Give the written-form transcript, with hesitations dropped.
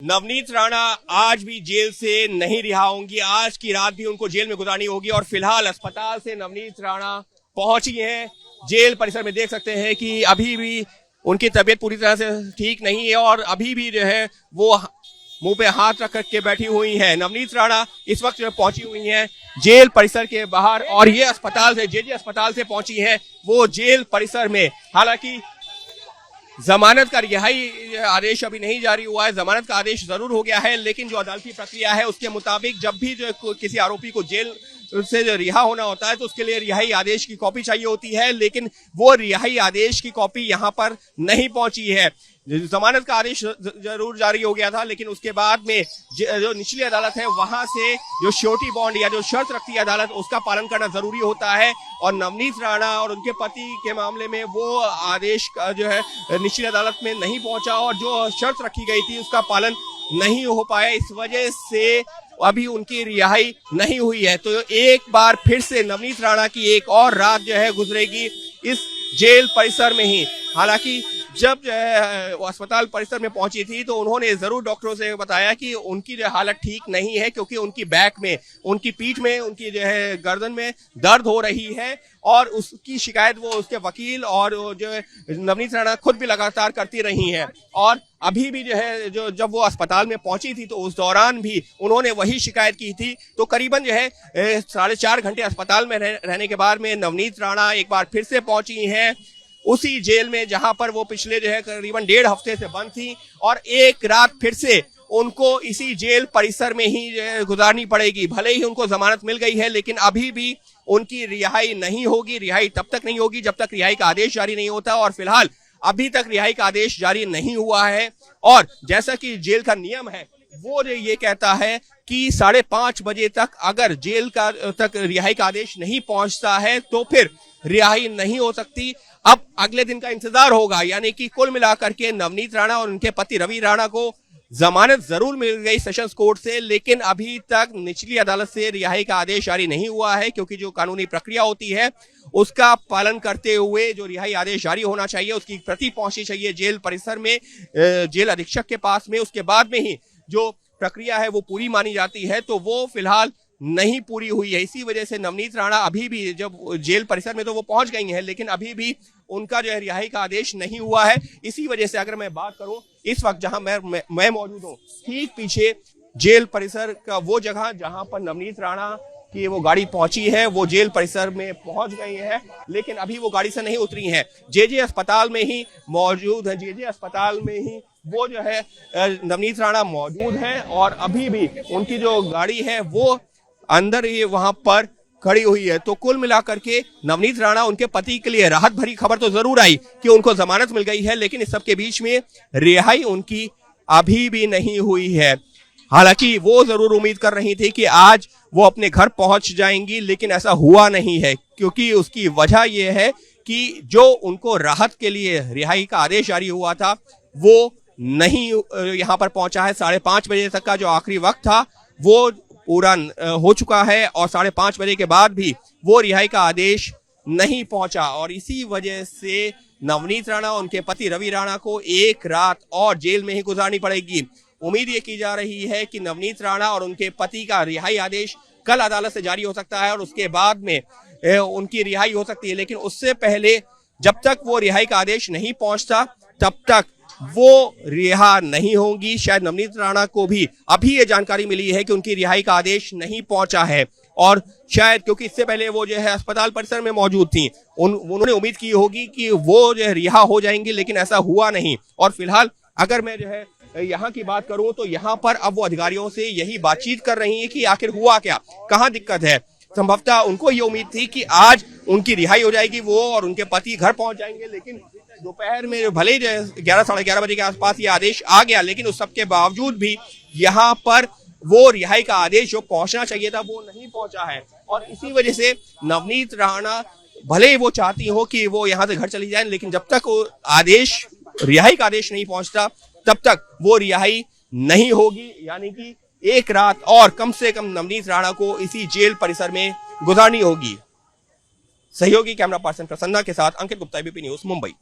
नवनीत राणा आज भी जेल से नहीं रिहा होंगी। आज की रात भी उनको जेल में गुजारनी होगी और फिलहाल अस्पताल से नवनीत राणा पहुंची हैं जेल परिसर में। देख सकते हैं कि अभी भी उनकी तबीयत पूरी तरह से ठीक नहीं है और अभी भी जो है वो मुंह पे हाथ रख के बैठी हुई है। नवनीत राणा इस वक्त जो पहुंची हुई हैं जेल परिसर के बाहर और ये अस्पताल से जे अस्पताल से पहुंची है वो जेल परिसर में। हालांकि जमानत का रिहाई आदेश अभी नहीं जारी हुआ है। जमानत का आदेश जरूर हो गया है, लेकिन जो अदालती प्रक्रिया है उसके मुताबिक जब भी जो किसी आरोपी को जेल से जो रिहा होना होता है तो उसके लिए रिहाई आदेश की कॉपी चाहिए होती है, लेकिन वो रिहाई आदेश की कॉपी यहाँ पर नहीं पहुंची है। जमानत का आदेश जरूर जारी हो गया था, लेकिन उसके बाद में जो निचली अदालत है वहां से जो श्योरिटी बॉन्ड या जो शर्त रखती है अदालत उसका पालन करना जरूरी होता है। और नवनीत राणा और उनके पति के मामले में वो आदेश जो है निचली अदालत में नहीं पहुंचा और जो शर्त रखी गई थी उसका पालन नहीं हो पाया। इस वजह से अभी उनकी रिहाई नहीं हुई है। तो एक बार फिर से नवनीत राणा की एक और रात जो है गुजरेगी इस जेल परिसर में ही। हालांकि जब जो है अस्पताल परिसर में पहुंची थी तो उन्होंने जरूर डॉक्टरों से बताया कि उनकी जो हालत ठीक नहीं है, क्योंकि उनकी बैक में, उनकी पीठ में, उनकी जो है गर्दन में दर्द हो रही है और उसकी शिकायत वो उसके वकील और जो है नवनीत राणा खुद भी लगातार करती रही हैं। और अभी भी जो है जो जब वो अस्पताल में पहुंची थी तो उस दौरान भी उन्होंने वही शिकायत की थी। तो करीबन जो है 4.5 घंटे अस्पताल में रहने के बाद में नवनीत राणा एक बार फिर से पहुंची हैं उसी जेल में जहां पर वो पिछले जो है करीबन 1.5 हफ्ते से बंद थी और एक रात फिर से उनको इसी जेल परिसर में ही गुजारनी पड़ेगी। भले ही उनको जमानत मिल गई है, लेकिन अभी भी उनकी रिहाई नहीं होगी। रिहाई तब तक नहीं होगी जब तक रिहाई का आदेश जारी नहीं होता और फिलहाल अभी तक रिहाई का आदेश जारी नहीं हुआ है। और जैसा कि जेल का नियम है वो ये कहता है कि 5:30 बजे तक अगर जेल का तक रिहाई का आदेश नहीं पहुंचता है तो फिर रिहाई नहीं हो सकती। अब अगले दिन का इंतजार होगा, यानी कि कुल मिलाकर के नवनीत राणा और उनके पति रवि राणा को जमानत जरूर मिल गई सेशंस कोर्ट से, लेकिन अभी तक निचली अदालत से रिहाई का आदेश जारी नहीं हुआ है, क्योंकि जो कानूनी प्रक्रिया होती है उसका पालन करते हुए जो रिहाई आदेश जारी होना चाहिए उसकी प्रति पहुंचनी चाहिए जेल परिसर में जेल अधीक्षक के पास में। उसके बाद में ही जो प्रक्रिया है वो पूरी मानी जाती है, तो वो फिलहाल नहीं पूरी हुई है। इसी वजह से नवनीत राणा अभी भी जब जेल परिसर में तो वो पहुंच गई हैं, लेकिन अभी भी उनका जो है रिहाई का आदेश नहीं हुआ है। इसी वजह से अगर मैं बात करूं इस वक्त जहां मैं मौजूद हूं, ठीक पीछे जेल परिसर का वो जगह जहां पर नवनीत राणा की वो गाड़ी पहुंची है, वो जेल परिसर में पहुंच गई है, लेकिन अभी वो गाड़ी से नहीं उतरी हैं। जे अस्पताल में ही मौजूद है। जे अस्पताल में ही वो जो है नवनीत राणा मौजूद है और अभी भी उनकी जो गाड़ी है वो अंदर ही वहां पर खड़ी हुई है। तो कुल मिलाकर के नवनीत राणा उनके पति के लिए राहत भरी खबर तो जरूर आई कि उनको जमानत मिल गई है, लेकिन इस सब के बीच में रिहाई उनकी अभी भी नहीं हुई है। हालांकि वो जरूर उम्मीद कर रही थी कि आज वो अपने घर पहुंच जाएंगी, लेकिन ऐसा हुआ नहीं है, क्योंकि उसकी वजह यह है कि जो उनको राहत के लिए रिहाई का आदेश जारी हुआ था वो नहीं यहाँ पर पहुंचा है। 5:30 बजे तक का जो आखिरी वक्त था वो पूरा हो चुका है और 5:30 बजे के बाद भी वो रिहाई का आदेश नहीं पहुंचा और इसी वजह से नवनीत राणा और उनके पति रवि राणा को एक रात और जेल में ही गुजारनी पड़ेगी। उम्मीद ये की जा रही है कि नवनीत राणा और उनके पति का रिहाई आदेश कल अदालत से जारी हो सकता है और उसके बाद में उनकी रिहाई हो सकती है, लेकिन उससे पहले जब तक वो रिहाई का आदेश नहीं पहुंचता तब तक वो रिहा नहीं होंगी। शायद नवनीत राणा को भी अभी ये जानकारी मिली है कि उनकी रिहाई का आदेश नहीं पहुंचा है और शायद क्योंकि इससे पहले वो जो है अस्पताल परिसर में मौजूद थी, उन्होंने उम्मीद की होगी कि वो जो है रिहा हो जाएंगी, लेकिन ऐसा हुआ नहीं। और फिलहाल अगर मैं जो है यहाँ की बात करूं तो यहाँ पर अब वो अधिकारियों से यही बातचीत कर रही है कि आखिर हुआ क्या, कहाँ दिक्कत है। संभवतः उनको ये उम्मीद थी कि आज उनकी रिहाई हो जाएगी, वो और उनके पति घर पहुंच जाएंगे, लेकिन दोपहर में भले ही 11 साढ़े 11 बजे के आसपास ये आदेश आ गया, लेकिन उस सब के बावजूद भी यहाँ पर वो रिहाई का आदेश जो पहुंचना चाहिए था वो नहीं पहुंचा है। और इसी वजह से नवनीत राणा भले ही वो चाहती हो कि वो यहाँ से घर चली जाए, लेकिन जब तक वो आदेश रिहाई का आदेश नहीं पहुंचता तब तक वो रिहाई नहीं होगी। यानी कि एक रात और कम से कम नवनीत राणा को इसी जेल परिसर में गुजारनी होगी। सहयोगी कैमरा पर्सन प्रसन्ना के साथ अंकित गुप्ता, एबीपी न्यूज, मुंबई।